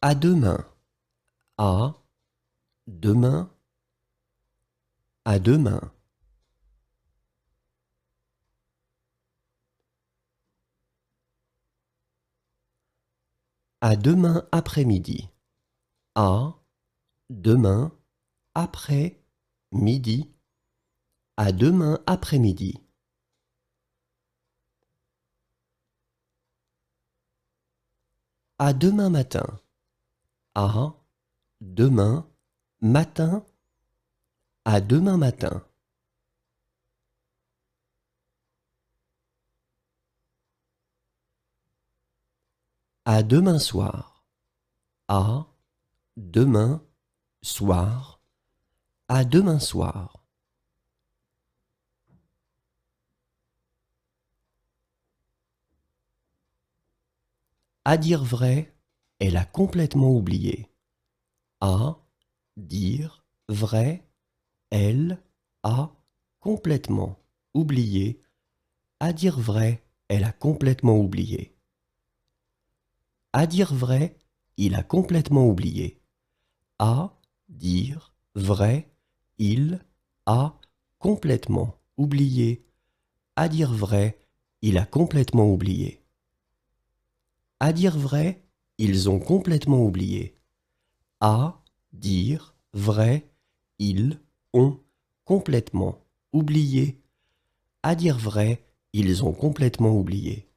À demain. À demain. À demain. À demain après-midi. À demain après-midi. À demain après-midi. À demain matin. À demain matin. À demain matin. À demain soir. À demain soir. À demain soir. À dire vrai, elle a complètement oublié. À dire vrai, elle a complètement oublié. À dire vrai, elle a complètement oublié. À dire vrai, il a complètement oublié. À dire vrai, il a complètement oublié. À dire vrai, il a complètement oublié. À dire vrai, ils ont complètement oublié. À dire vrai, ils ont complètement oublié. À dire vrai, ils ont complètement oublié.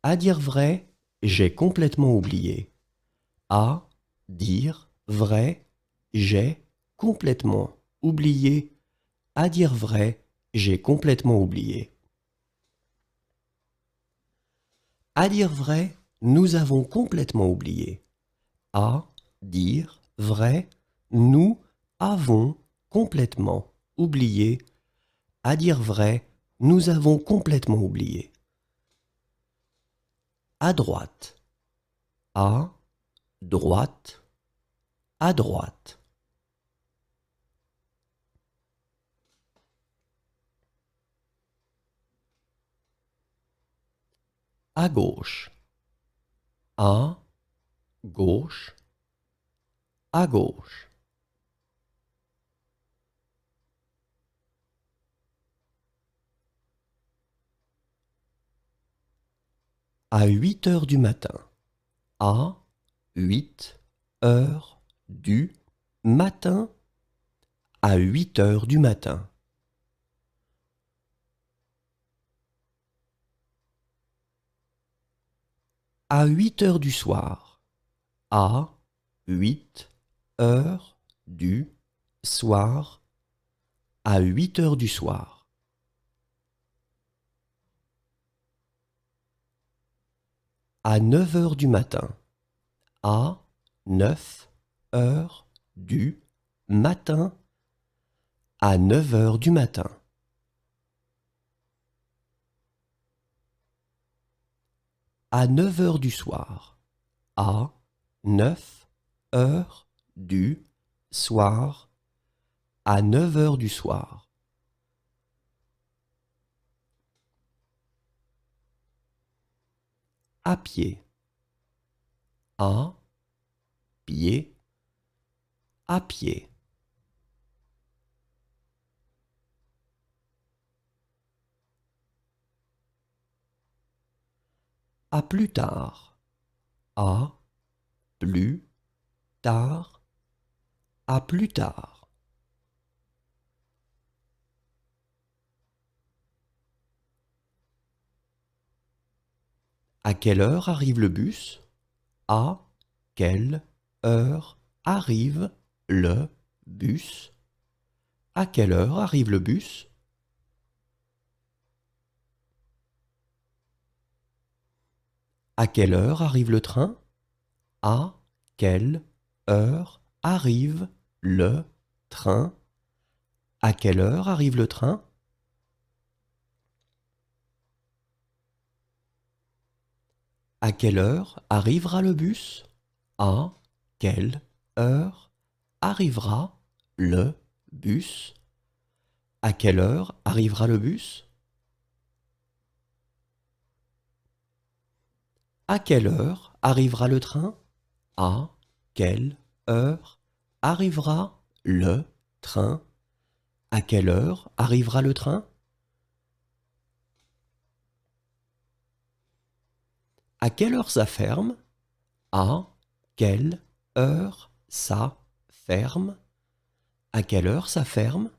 À dire vrai, j'ai complètement oublié. À dire vrai, j'ai complètement oublié. À dire vrai, j'ai complètement oublié. À dire vrai, nous avons complètement oublié. À dire vrai, nous avons complètement oublié. À dire vrai, nous avons complètement oublié. À droite. À droite. À droite. À gauche. À gauche. À gauche. À 8 heures du matin. À 8 heures du matin. À 8 heures du matin. À 8 heures du soir. À 8 heures du soir. À 8 heures du soir. À 9 heures du matin. À 9 heures du matin. À 9 heures du matin. À 9 heures du soir. À 9 heures du soir. À 9 heures du soir. À pied. À pied. À pied. À plus tard. À plus tard. À plus tard. À quelle heure arrive le bus? À quelle heure arrive le bus? À quelle heure arrive le bus? À quelle heure arrive le train? À quelle heure arrive le train? À quelle heure arrive le train? À quelle heure arrivera le bus? À quelle heure arrivera le bus? À quelle heure arrivera le bus? À quelle heure arrivera le train? À quelle heure arrivera le train? À quelle heure arrivera le train? À quelle heure ça ferme? À quelle heure ça ferme? À quelle heure ça ferme?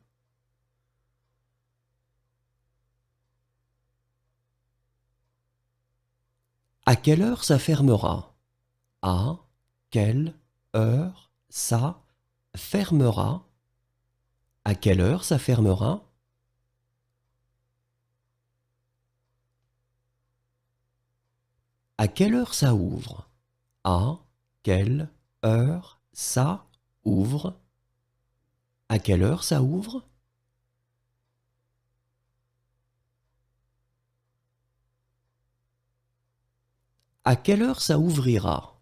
À quelle heure ça fermera? À quelle heure ça fermera? À quelle heure ça fermera? À quelle heure ça ouvre? À quelle heure ça ouvre? À quelle heure ça ouvre? À quelle heure ça ouvrira?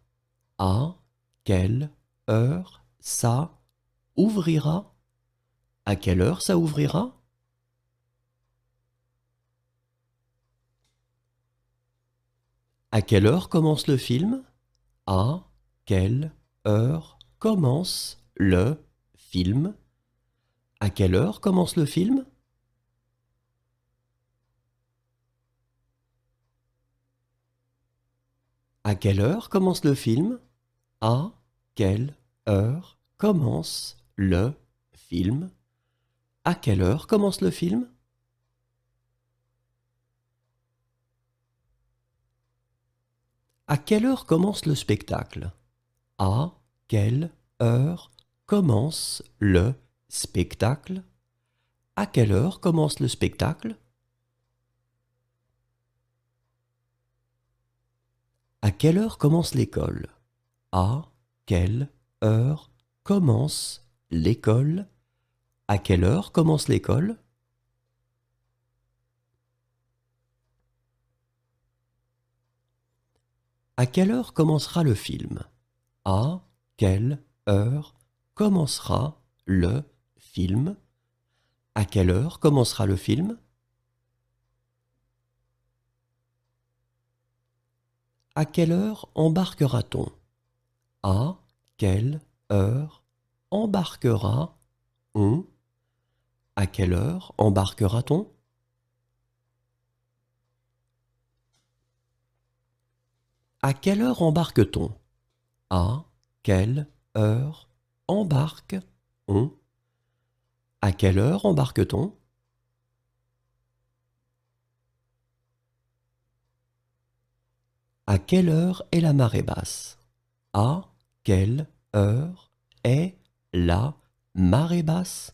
À quelle heure ça ouvrira? À quelle heure ça ouvrira? À quelle heure commence le film? À quelle heure commence le film? À quelle heure commence le film? À quelle heure commence le film? À quelle heure commence le film? À quelle heure commence le film? À quelle heure commence le spectacle? À quelle heure commence le spectacle? À quelle heure commence le spectacle? À quelle heure commence l'école? À quelle heure commence l'école? À quelle heure commence l'école? À quelle heure commencera le film? À quelle heure commencera le film? À quelle heure commencera le film? À quelle heure embarquera-t-on? À quelle heure embarquera-on? À quelle heure embarquera-t-on? À quelle heure embarque-t-on? À quelle heure embarque-on? À quelle heure embarque-t-on? À quelle heure est la marée basse? À quelle heure est la marée basse?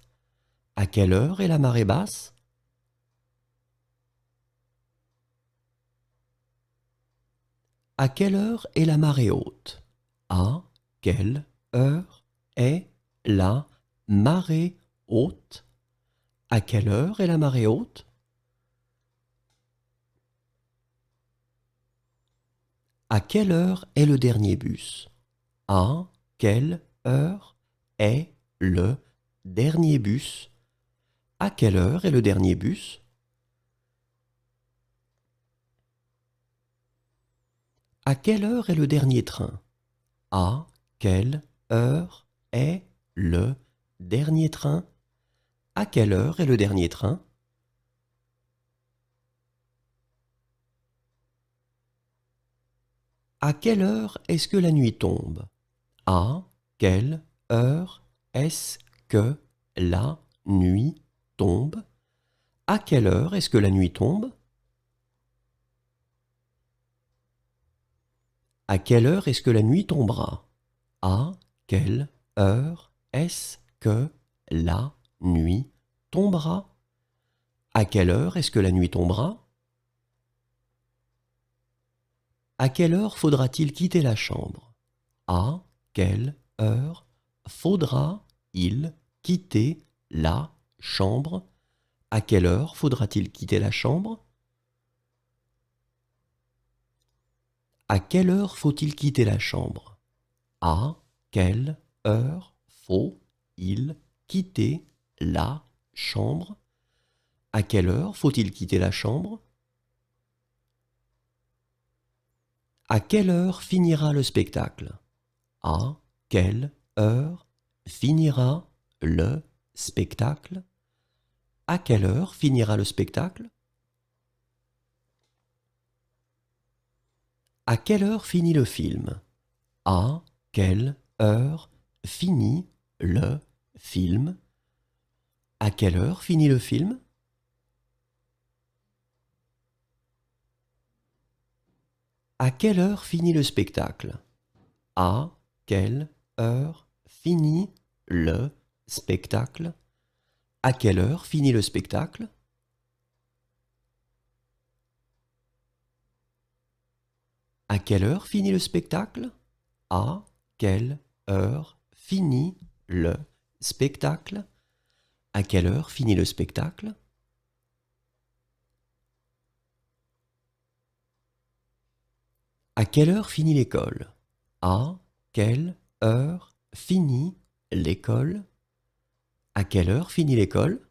À quelle heure est la marée basse? À quelle heure est la marée haute? À quelle heure est la marée haute? À quelle heure est la marée haute? À quelle heure est le dernier bus? À quelle heure est le dernier bus? À quelle heure est le dernier bus? À quelle heure est le dernier train? À quelle heure est le dernier train? À quelle heure est le dernier train? À quelle heure est-ce que la nuit tombe? À quelle heure est-ce que la nuit tombe? À quelle heure est-ce que la nuit tombe? À quelle heure est-ce que la nuit tombera? À quelle heure est-ce que la nuit tombera? À quelle heure est-ce que la nuit tombera? À quelle heure faudra-t-il quitter la chambre? À quelle heure faudra-il quitter la chambre? À quelle heure faudra-t-il quitter la chambre? À quelle heure faut-il quitter la chambre? À quelle heure faut-il quitter la chambre? À quelle heure faut-il quitter la chambre? À quelle heure finira le spectacle? À quelle heure finira le spectacle? À quelle heure finira le spectacle? À quelle heure finit le film? À quelle heure finit le film? À quelle heure finit le film? À quelle heure finit le spectacle? À quelle heure finit le spectacle? À quelle heure finit le spectacle? À quelle heure finit le spectacle? À quelle heure finit le spectacle? À quelle heure finit le spectacle? À quelle heure finit l'école? À quelle heure finit l'école? À quelle heure finit l'école?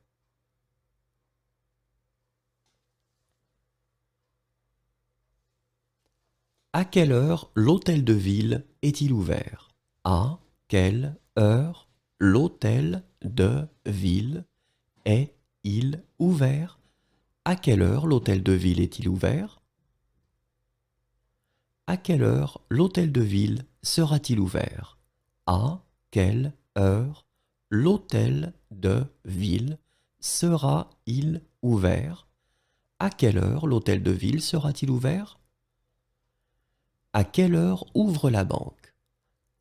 À quelle heure l'hôtel de ville est-il ouvert? À quelle heure l'hôtel de ville est-il ouvert? À quelle heure l'hôtel de ville est-il ouvert? À quelle heure l'hôtel de ville sera-t-il ouvert? À quelle heure l'hôtel de ville sera-il ouvert? À quelle heure l'hôtel de ville sera-t-il ouvert? À quelle heure ouvre la banque?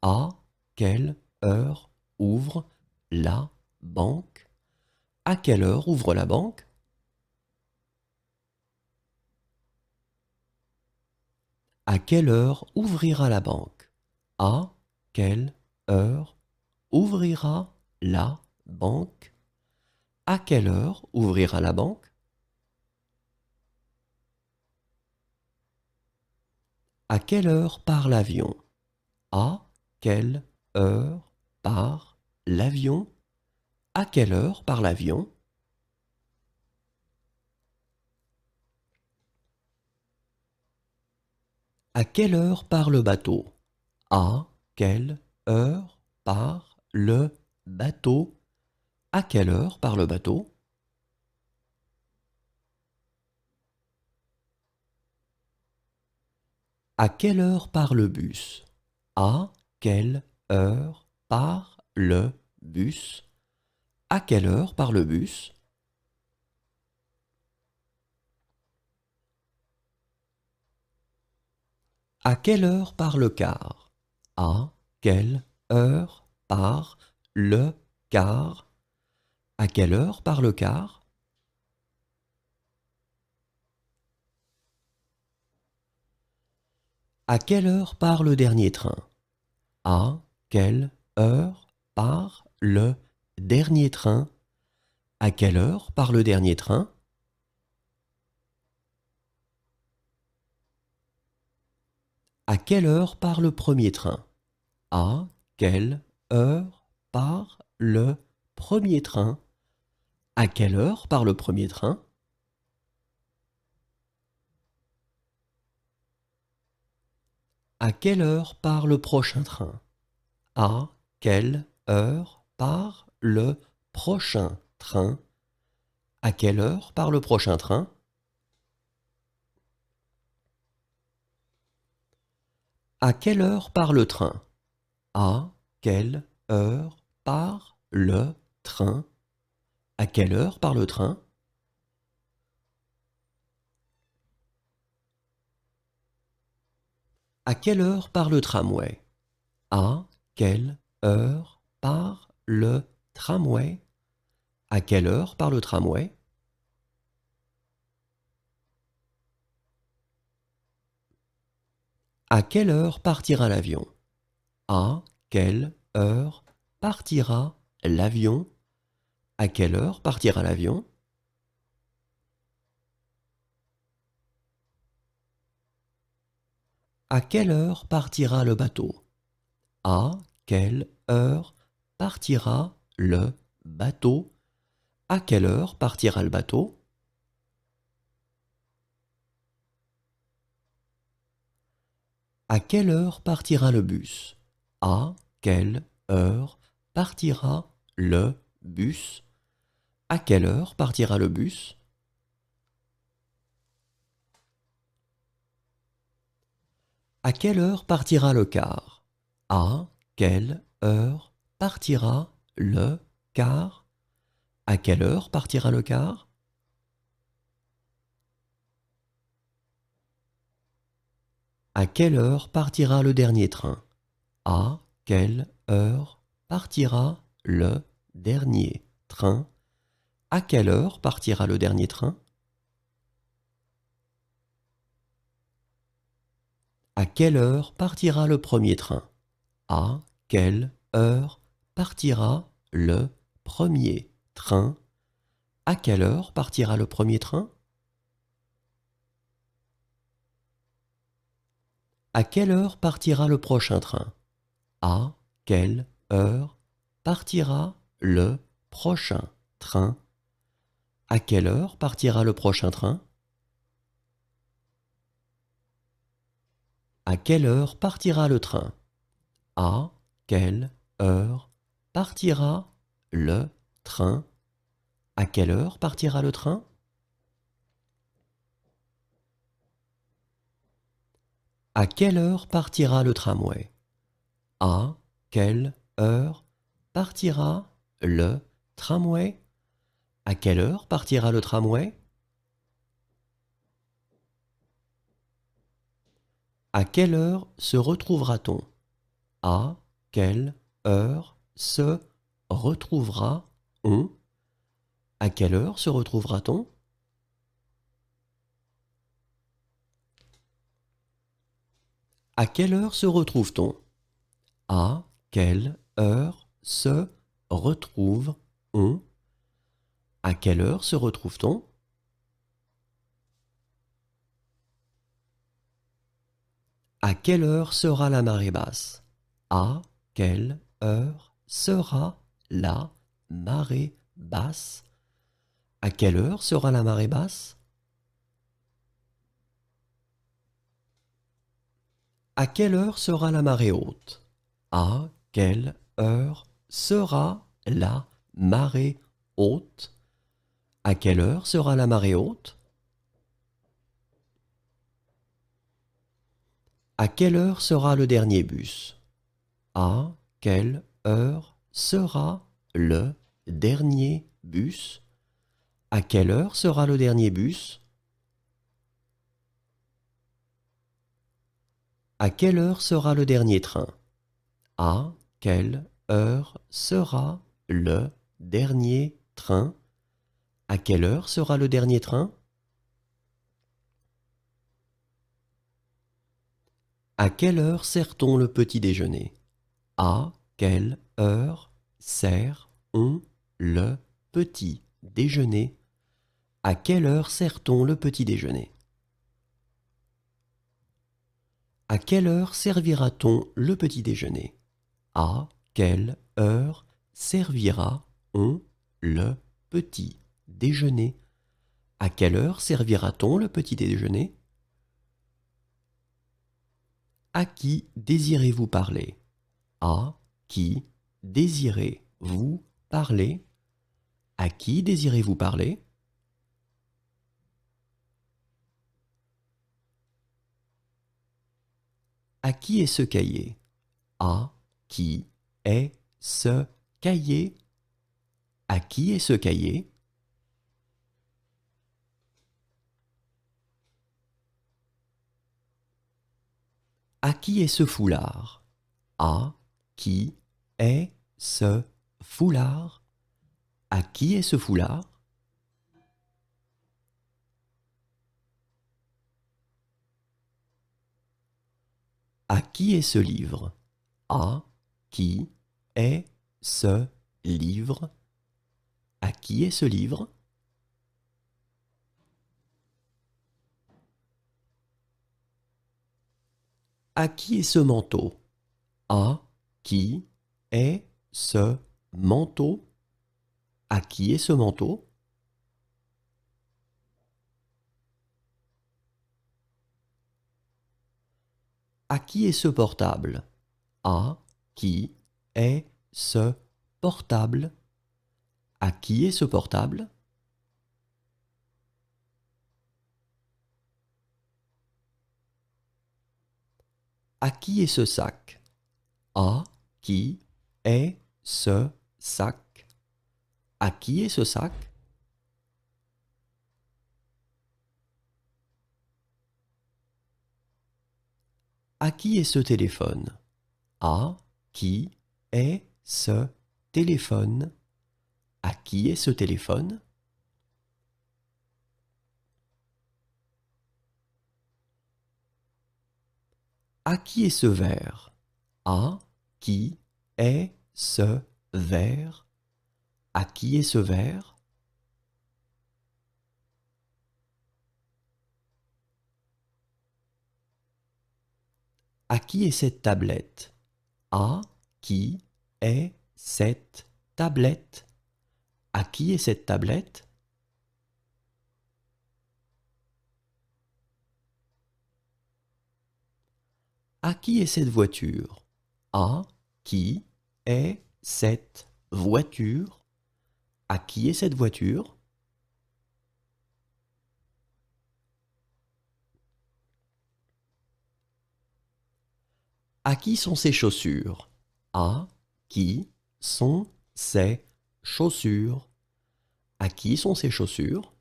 À quelle heure ouvre la banque? À quelle heure ouvre la banque? À quelle heure ouvrira la banque? À quelle heure ouvrira la banque? À quelle heure ouvrira la banque? À quelle heure part l'avion? À quelle heure part l'avion? À quelle heure part l'avion? À quelle heure part le bateau? À quelle heure part le bateau? À quelle heure part le bateau? À quelle heure part le bus? À quelle heure part le bus? À quelle heure part le bus? À quelle heure part le car? À quelle heure part le car? À quelle heure part le car? À quelle heure part le dernier train? À quelle heure part le dernier train? À quelle heure part le dernier train? À quelle heure part le premier train? À quelle heure part le premier train? À quelle heure part le premier train? À quelle heure part le prochain train? À quelle heure part le prochain train? À quelle heure part le prochain train? À quelle heure part le train? À quelle heure part le train? À quelle heure part le train? À quelle heure part le tramway? À quelle heure part le tramway? À quelle heure part le tramway? À quelle heure partira l'avion? À quelle heure partira l'avion? À quelle heure partira l'avion? À quelle heure partira le bateau? À quelle heure partira le bateau? À quelle heure partira le bateau? À quelle heure partira le bus? À quelle heure partira le bus? À quelle heure partira le bus? À quelle heure partira le car? À quelle heure partira le car? À quelle heure partira le car? À quelle heure partira le dernier train? À quelle heure partira le dernier train? À quelle heure partira le dernier train? À quelle heure partira le premier train? À quelle heure partira le premier train? À quelle heure partira le premier train? À quelle heure partira le prochain train? À quelle heure partira le prochain train? À quelle heure partira le prochain train? À quelle heure partira le train? À quelle heure partira le train? À quelle heure partira le train? À quelle heure partira le tramway? À quelle heure partira le tramway? À quelle heure partira le tramway? À quelle heure se retrouvera-t-on? À quelle heure se retrouvera-on? À quelle heure se retrouvera-t-on? À quelle heure se retrouve-t-on? À quelle heure se retrouve-on? À quelle heure se retrouve-t-on? À quelle heure sera la marée basse? À quelle heure sera la marée basse? À quelle heure sera la marée basse? À quelle heure sera la marée haute? À quelle heure sera la marée haute? À quelle heure sera la marée haute? À quelle heure sera le dernier bus? À quelle heure sera le dernier bus? À quelle heure sera le dernier bus? À quelle heure sera le dernier train? À quelle heure sera le dernier train? À quelle heure sera le dernier train? À quelle heure sert-on le petit déjeuner? À quelle heure sert-on le petit déjeuner? À quelle heure sert-on le petit déjeuner? À quelle heure servira-t-on le petit déjeuner? À quelle heure servira-on le petit déjeuner? À quelle heure servira-t-on le petit déjeuner? À qui désirez-vous parler? À qui désirez-vous parler? À qui désirez-vous parler? À qui est ce cahier? À qui est ce cahier? À qui est ce cahier? À qui est ce foulard? À qui est ce foulard? À qui est ce foulard? À qui est ce livre? À qui est ce livre? À qui est ce livre? À qui est ce manteau? À qui est ce manteau? À qui est ce manteau? À qui est ce portable? À qui est ce portable? À qui est ce portable? À qui est ce sac? À qui est ce sac? À qui est ce sac? À qui est ce téléphone? À qui est ce téléphone? À qui est ce téléphone? À qui est ce verre? À qui est ce verre? À qui est ce verre? À qui est cette tablette? À qui est cette tablette? À qui est cette tablette? À qui est cette voiture? À qui est cette voiture? À qui est cette voiture? À qui sont ces chaussures? À qui sont ces chaussures? À qui sont ces chaussures?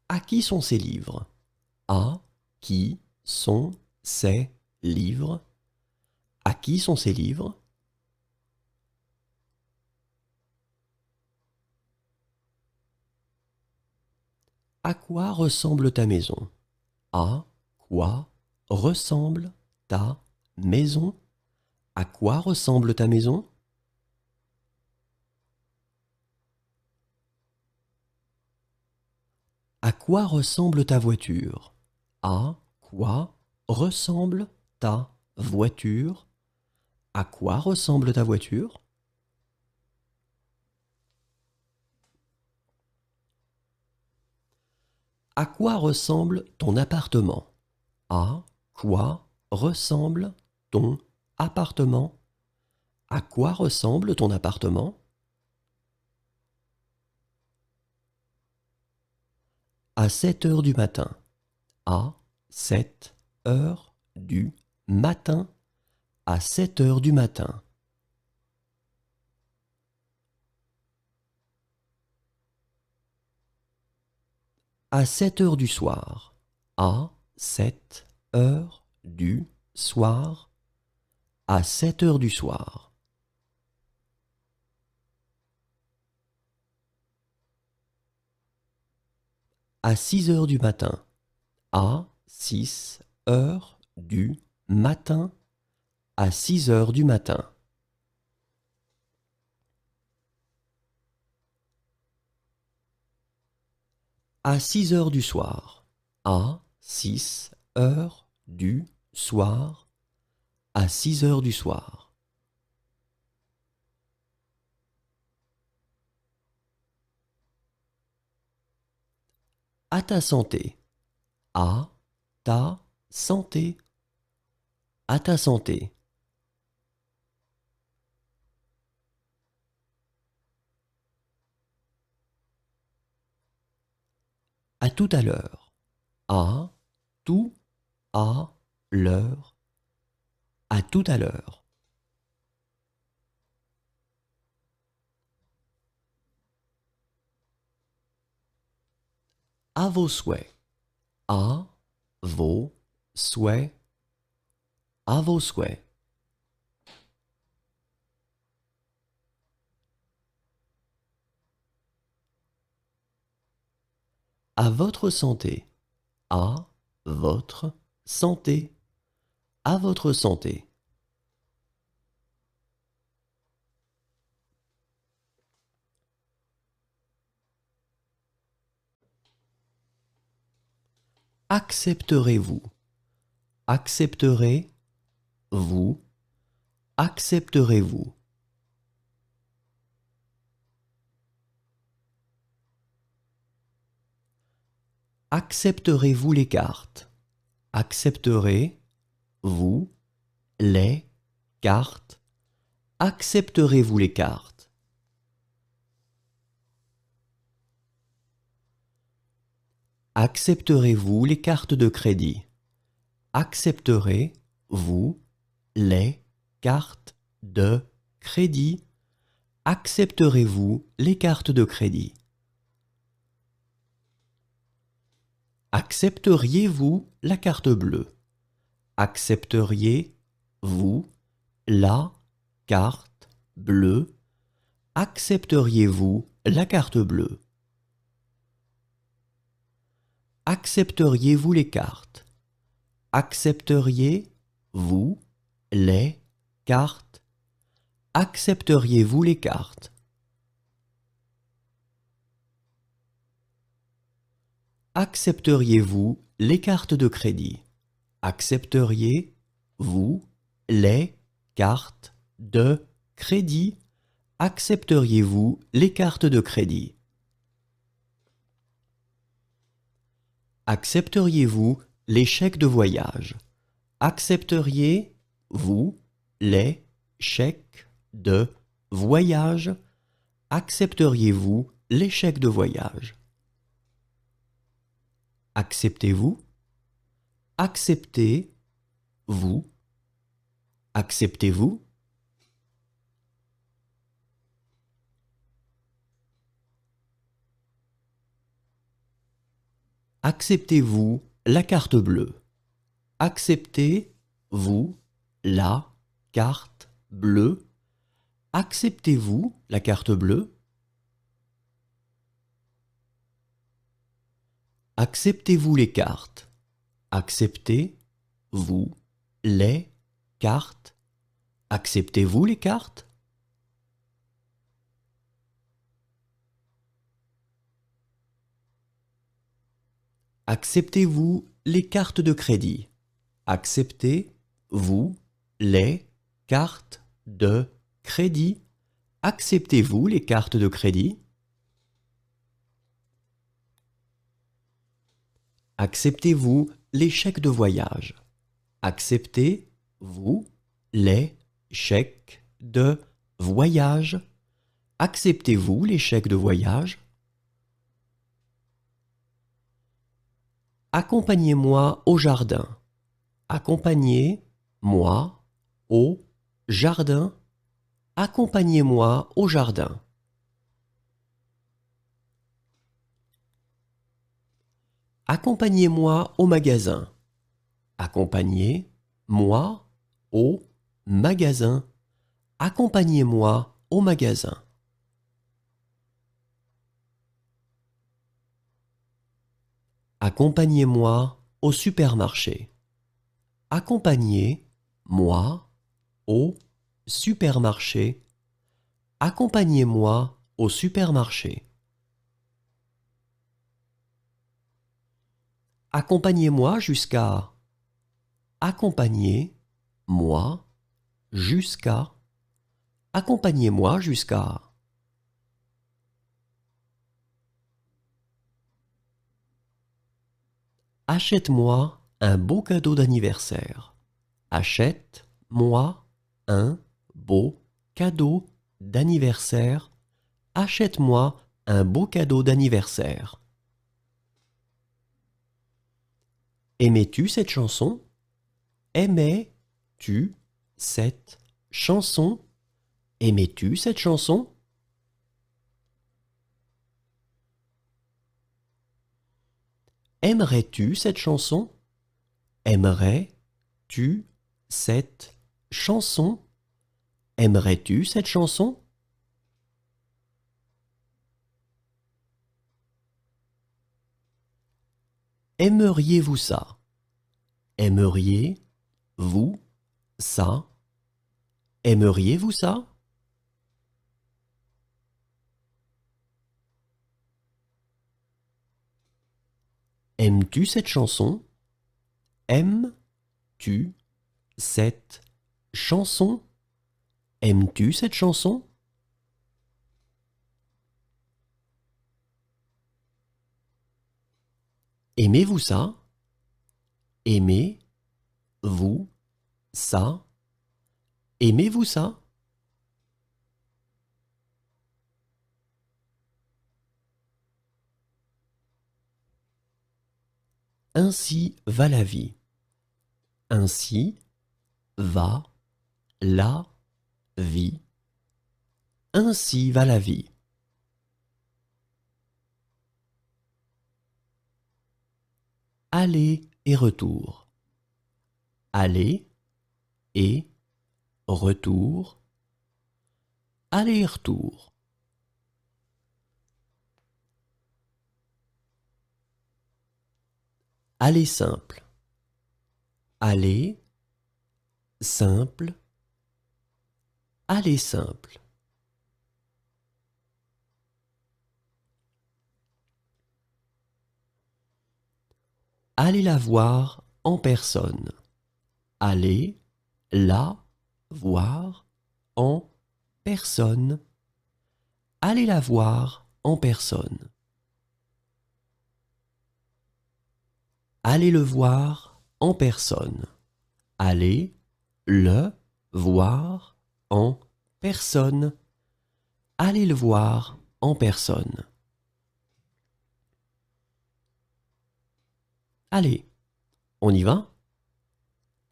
À qui sont ces livres? À qui sont ces livres? À qui sont ces livres? À quoi ressemble ta maison? À quoi ressemble ta maison? À quoi ressemble ta maison? À quoi ressemble ta voiture? À quoi ressemble ta voiture? À quoi ressemble ta voiture? À quoi ressemble ton appartement? À quoi ressemble ton appartement? À quoi ressemble ton appartement? À 7 heures du matin. À 7 heures du matin. À 7 heures du matin. À 7 heures du soir. À 7 heures du soir. À 7 heures du soir. À 6 heures du matin. À 6 heures du matin. À 6 heures du matin. À 6 heures du soir. À 6 heures du soir. À 6 heures du soir. À ta santé. À ta santé. À ta santé. À tout à l'heure. À tout à l'heure. À tout à l'heure. À vos souhaits. À vos souhaits. À vos souhaits. À votre santé. À votre santé. À votre santé. Accepterez-vous? Accepterez-vous? Accepterez-vous? Accepterez-vous les cartes? Accepterez-vous les cartes? Accepterez-vous les cartes? Accepterez-vous les cartes de crédit? Accepterez-vous les cartes de crédit? Accepterez-vous les cartes de crédit? Accepteriez-vous la carte bleue? Accepteriez-vous la carte bleue? Accepteriez-vous la carte bleue? Accepteriez-vous les cartes? Accepteriez-vous les cartes? Accepteriez-vous les cartes? Accepteriez-vous les cartes de crédit? Accepteriez-vous les cartes de crédit? Accepteriez-vous les cartes de crédit? Accepteriez-vous les chèques de voyage? Accepteriez-vous les chèques de voyage? Accepteriez-vous les chèques de voyage? Acceptez-vous? Acceptez-vous? Acceptez-vous? Acceptez-vous la carte bleue? Acceptez-vous la carte bleue? Acceptez-vous la carte bleue? Acceptez-vous les cartes? Acceptez-vous les cartes? Acceptez-vous les cartes? Acceptez-vous les cartes de crédit? Acceptez-vous les cartes de crédit? Acceptez-vous les cartes de crédit? Acceptez-vous les chèques de voyage? Acceptez-vous les chèques de voyage? Acceptez-vous les chèques de voyage? Accompagnez-moi au jardin. Accompagnez-moi au jardin. Accompagnez-moi au jardin. Accompagnez-moi au magasin. Accompagnez-moi au magasin. Accompagnez-moi au magasin. Accompagnez-moi au supermarché. Accompagnez-moi au supermarché. Accompagnez-moi au supermarché. Accompagnez-moi jusqu'à. Accompagnez-moi jusqu'à. Accompagnez-moi jusqu'à. Achète-moi un beau cadeau d'anniversaire. Achète-moi un beau cadeau d'anniversaire. Achète-moi un beau cadeau d'anniversaire. Aimais-tu cette chanson? Aimais-tu cette chanson? Aimais-tu cette chanson? Aimerais-tu cette chanson? Aimerais-tu cette chanson? Aimerais-tu cette chanson? Aimeriez-vous ça? Aimeriez-vous ça? Aimeriez-vous ça? Aimes-tu cette chanson? Aimes-tu cette chanson? Aimes-tu cette chanson? Aimez-vous ça? Aimez-vous ça? Aimez-vous ça? Ainsi va la vie. Ainsi va la vie. Ainsi va la vie. Aller et retour. Aller et retour. Aller et retour. Aller simple. Aller simple. Aller simple. Allez la voir en personne. Allez la voir en personne. Allez la voir en personne. Allez le voir en personne. Allez le voir en personne. Allez le voir en personne. Allez, on y va?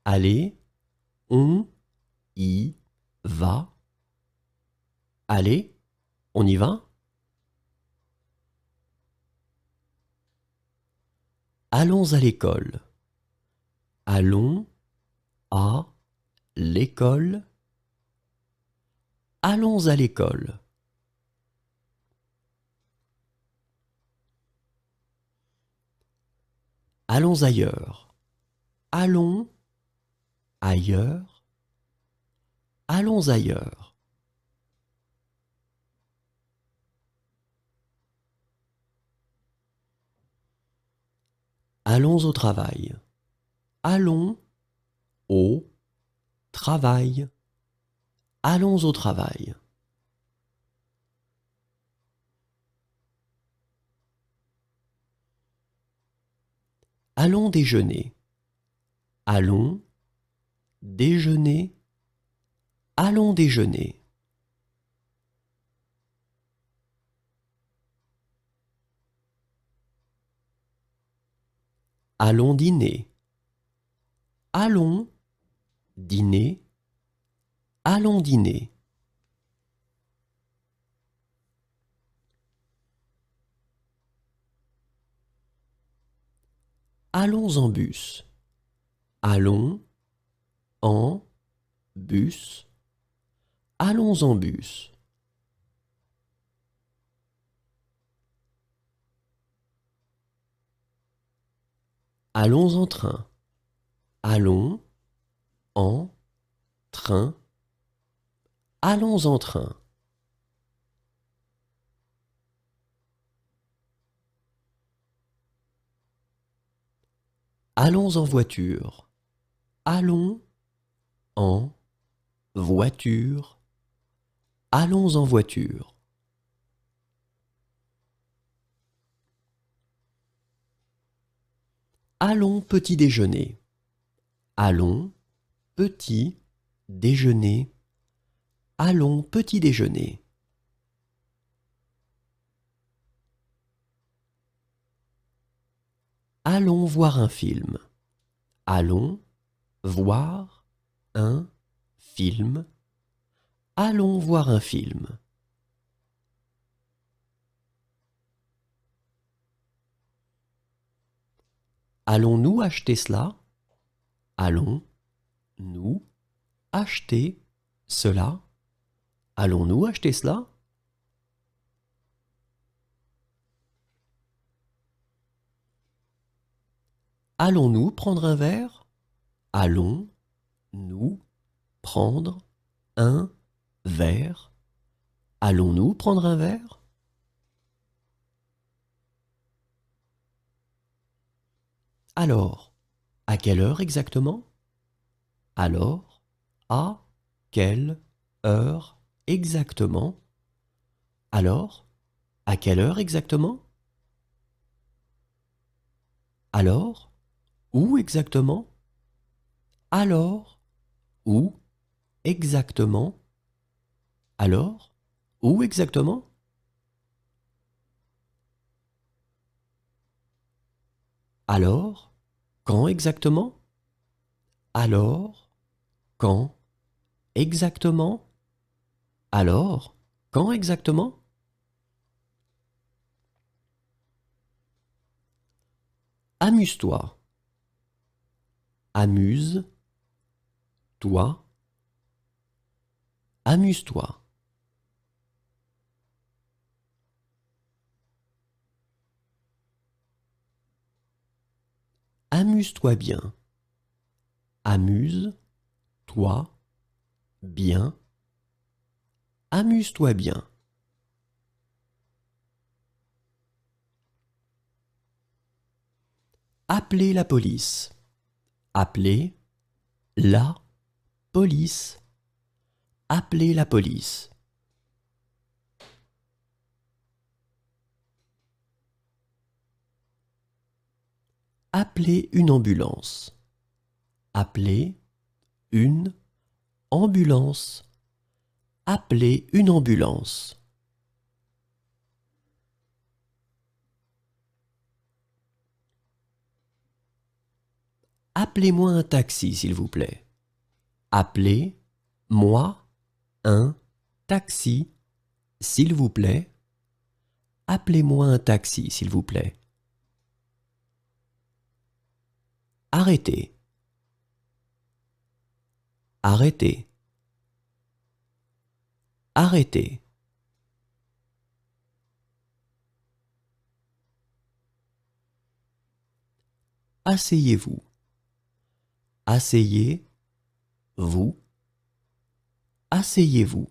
Allez, on y va. Allez, on y va? Allons à l'école. Allons à l'école. Allons à l'école. Allons ailleurs. Allons ailleurs. Allons ailleurs. Allons au travail. Allons au travail. Allons au travail. Allons déjeuner. Allons déjeuner. Allons déjeuner. Allons dîner. Allons dîner. Allons dîner. Allons en bus. Allons en bus. Allons en bus. Allons en train. Allons en train. Allons en train. Allons en voiture. Allons en voiture. Allons en voiture. Allons petit déjeuner. Allons petit déjeuner. Allons petit déjeuner. Allons voir un film. Allons voir un film. Allons voir un film. Allons-nous acheter cela? Allons-nous acheter cela? Allons-nous acheter cela? Allons-nous prendre un verre? Allons-nous prendre un verre? Allons-nous prendre un verre? Alors, à quelle heure exactement? Alors, à quelle heure exactement? Alors, à quelle heure exactement? Alors, où exactement? Alors, où exactement? Alors, où exactement? Alors, quand exactement? Alors, quand exactement? Alors, quand exactement? Amuse-toi. Amuse-toi. Amuse-toi. Amuse-toi bien. Amuse-toi bien. Amuse-toi bien. Appelez la police. Appelez la police. Appelez la police. Appelez une ambulance. Appelez une ambulance. Appelez une ambulance. Appelez-moi un taxi, s'il vous plaît. Appelez-moi un taxi, s'il vous plaît. Appelez-moi un taxi, s'il vous plaît. Arrêtez. Arrêtez. Arrêtez. Asseyez-vous. Asseyez-vous. Asseyez-vous.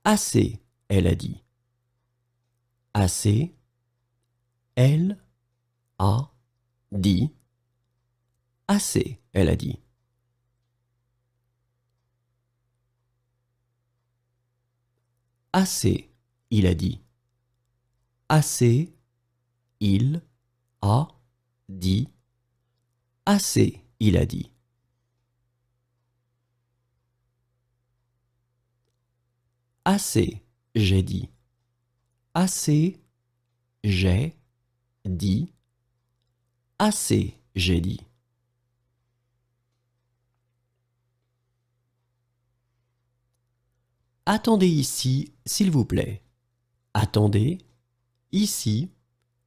Assez, elle a dit. Assez, elle a dit. Assez, elle a dit. Assez, il a dit. Assez, il a dit. Assez, il a dit. Assez, j'ai dit. Assez, j'ai dit. Assez, j'ai dit. Attendez ici, s'il vous plaît. Attendez ici,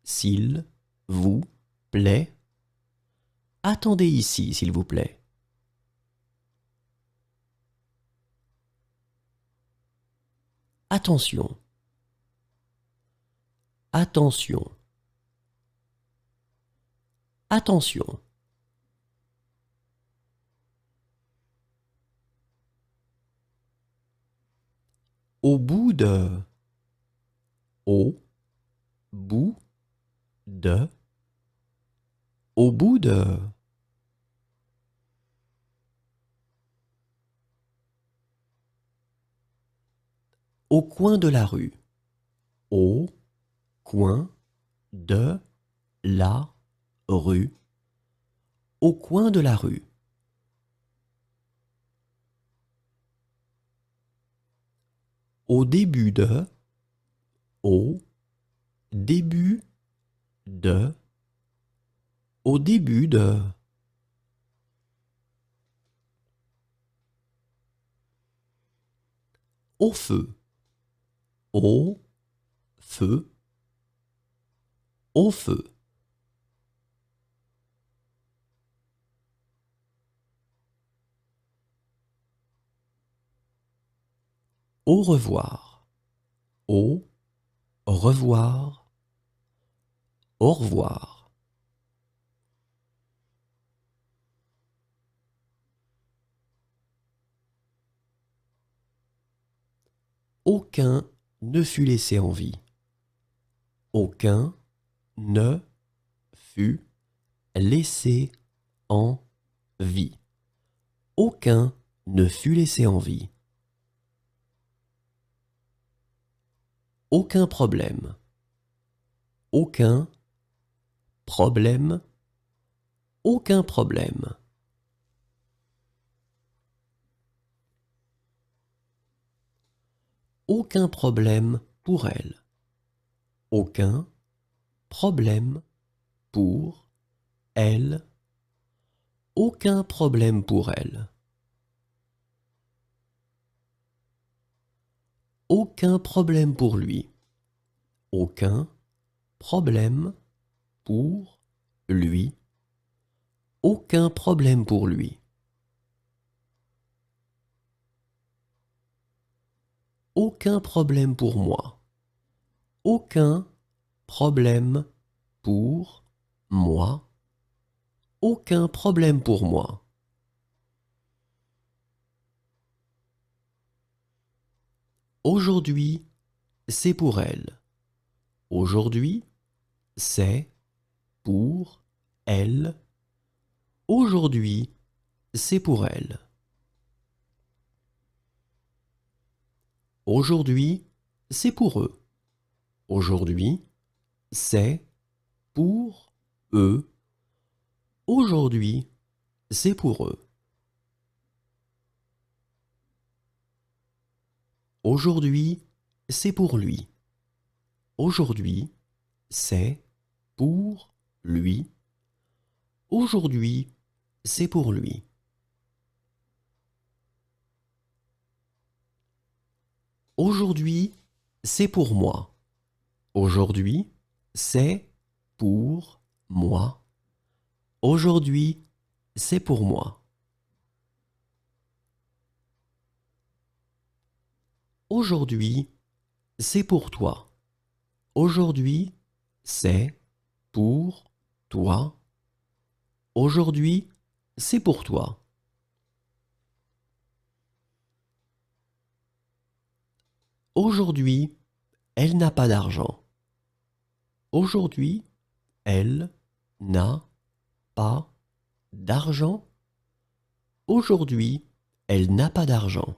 s'il vous plaît. Attendez ici, s'il vous plaît. Attention. Attention. Attention. Au bout de. Au bout de. Au bout de. Au coin de la rue. Au coin de la rue. Au coin de la rue. Au début de. Au début de. Au début de. Au feu. Au feu. Au feu. Au revoir. Au revoir. Au revoir. Aucun ne fut laissé en vie. Aucun ne fut laissé en vie. Aucun ne fut laissé en vie. Aucun problème. Aucun problème. Aucun problème. Aucun problème pour elle. Aucun problème pour elle. Aucun problème pour elle. Aucun problème pour lui. Aucun problème pour lui. Aucun problème pour lui. Aucun problème pour moi. Aucun problème pour moi. Aucun problème pour moi. Aujourd'hui, c'est pour elle. Aujourd'hui, c'est pour elle. Aujourd'hui, c'est pour elle. Aujourd'hui, c'est pour eux. Aujourd'hui, c'est pour eux. Aujourd'hui, c'est pour eux. Aujourd'hui, c'est pour lui. Aujourd'hui, c'est pour lui. Aujourd'hui, c'est pour lui. Aujourd'hui, c'est pour moi. Aujourd'hui, c'est pour moi. Aujourd'hui, c'est pour moi. Aujourd'hui, c'est pour toi. Aujourd'hui, c'est pour toi. Aujourd'hui, c'est pour toi. Aujourd'hui, elle n'a pas d'argent. Aujourd'hui, elle n'a pas d'argent. Aujourd'hui, elle n'a pas d'argent.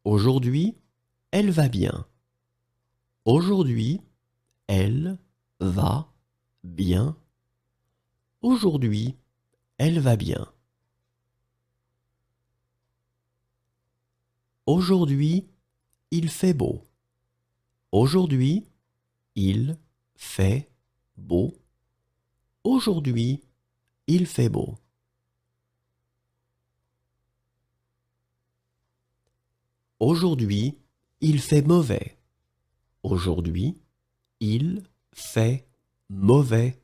Aujourd'hui, elle va bien. Aujourd'hui, elle va bien. Aujourd'hui, elle va bien. Aujourd'hui, il fait beau. Aujourd'hui, il fait beau. Aujourd'hui, il fait beau. Aujourd'hui, il fait mauvais. Aujourd'hui, il fait mauvais.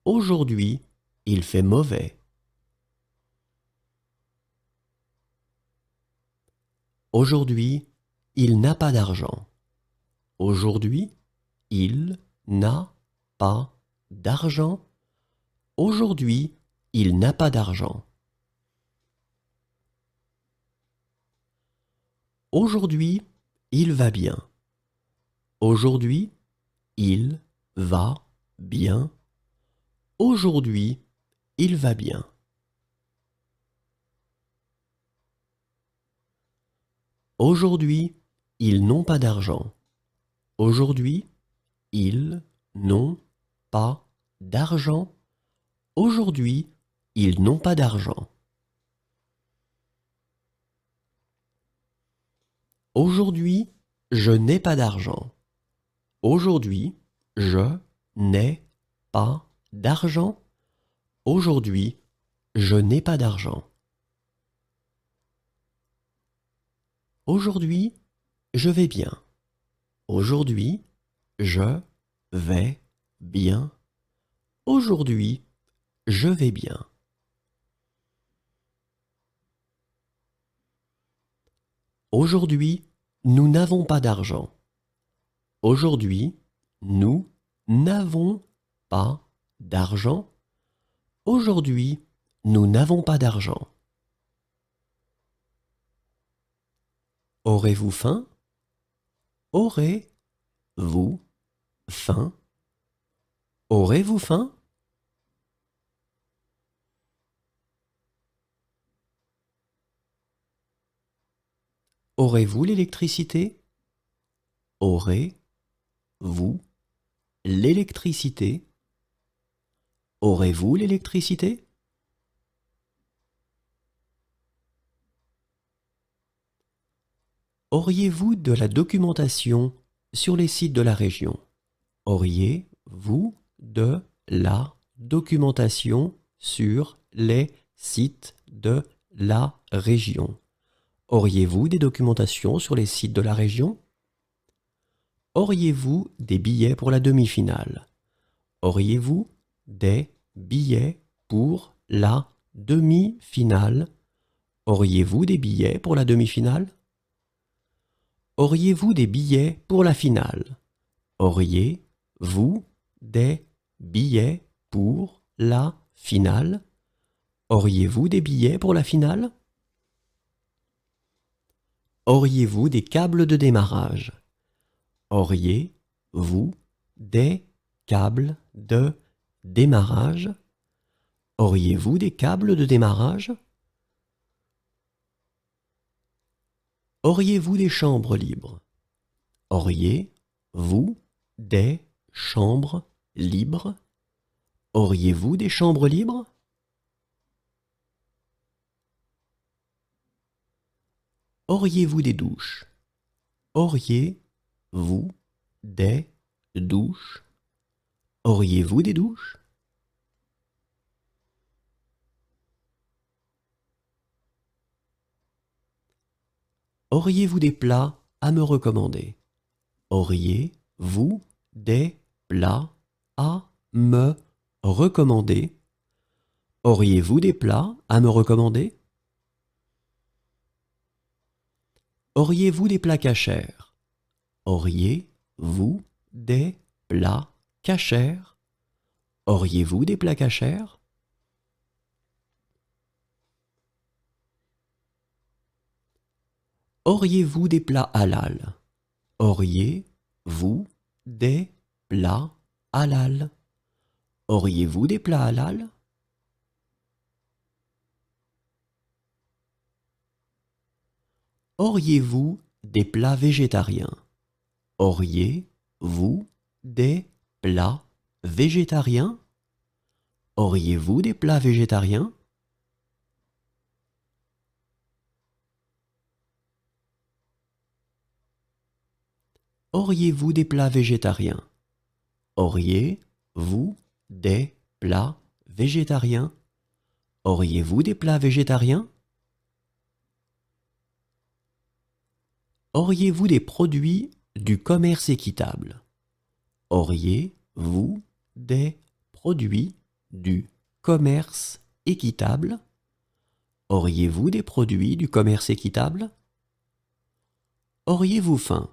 Aujourd'hui, il fait mauvais. Aujourd'hui, il n'a pas d'argent. Aujourd'hui, il n'a pas d'argent. Aujourd'hui, il n'a pas d'argent. Aujourd'hui, il va bien. Aujourd'hui, il va bien. Aujourd'hui, il va bien. Aujourd'hui, ils n'ont pas d'argent. Aujourd'hui, ils n'ont pas d'argent. Aujourd'hui, ils n'ont pas d'argent. Aujourd'hui, je n'ai pas d'argent. Aujourd'hui, je n'ai pas d'argent. Aujourd'hui, je n'ai pas d'argent. Aujourd'hui, je vais bien. Aujourd'hui, je vais bien. Aujourd'hui, je vais bien. Aujourd'hui, nous n'avons pas d'argent. Aujourd'hui, nous n'avons pas d'argent. Aujourd'hui, nous n'avons pas d'argent. Aurez-vous faim? Aurez-vous faim? Aurez-vous faim? Aurez-vous l'électricité? Aurez-vous l'électricité? Aurez-vous l'électricité? Auriez-vous de la documentation sur les sites de la région? Auriez-vous de la documentation sur les sites de la région? Auriez-vous des documentations sur les sites de la région? Auriez-vous des billets pour la demi-finale? Auriez-vous des billets pour la demi-finale? Auriez-vous des billets pour la demi-finale? Auriez-vous des billets pour la finale? Auriez-vous des billets pour la finale? Auriez-vous des billets pour la finale? Auriez-vous des câbles de démarrage? Auriez-vous des câbles de démarrage? Auriez-vous des câbles de démarrage? Auriez-vous des chambres libres? Auriez-vous des chambres libres? Auriez-vous des chambres libres? Auriez-vous des douches? Auriez-vous des douches? Auriez-vous des douches? Auriez-vous des plats à me recommander? Auriez-vous des plats à me recommander? Auriez-vous des plats à me recommander? Auriez-vous des plats cachers? Auriez-vous des plats cachers? Auriez-vous des plats cachers? Auriez-vous des plats halal? Auriez-vous des plats halal? Auriez-vous des plats halal? Auriez-vous des plats végétariens? Auriez-vous des plats végétariens? Auriez-vous des plats végétariens? Auriez-vous des plats végétariens? Auriez-vous des plats végétariens? Auriez-vous des plats végétariens? Auriez-vous des produits du commerce équitable? Auriez-vous des produits du commerce équitable? Auriez-vous des produits du commerce équitable? Auriez-vous faim?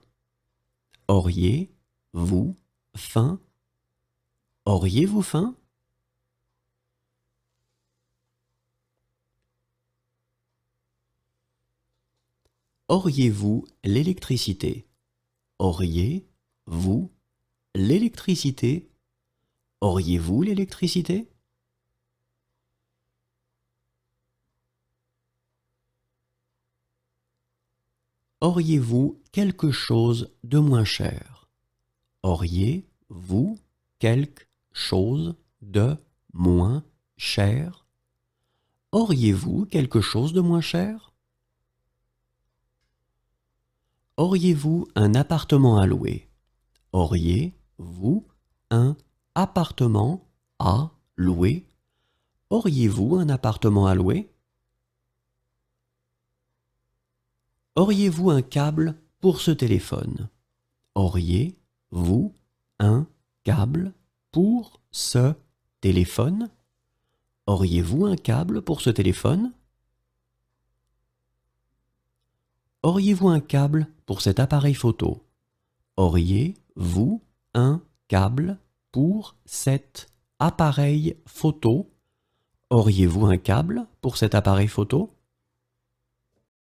Auriez-vous faim? Auriez-vous faim? Auriez-vous l'électricité? Auriez-vous l'électricité? Auriez-vous l'électricité? Auriez-vous quelque chose de moins cher? Auriez-vous quelque chose de moins cher? Auriez-vous quelque chose de moins cher? Auriez-vous un appartement à louer? Auriez-vous un appartement à louer? Auriez-vous un appartement à louer? Auriez-vous un câble pour ce téléphone? Auriez-vous un câble pour ce téléphone? Auriez-vous un câble pour ce téléphone? Auriez-vous un câble pour cet appareil photo? Auriez-vous un câble pour cet appareil photo? Auriez-vous un câble pour cet appareil photo?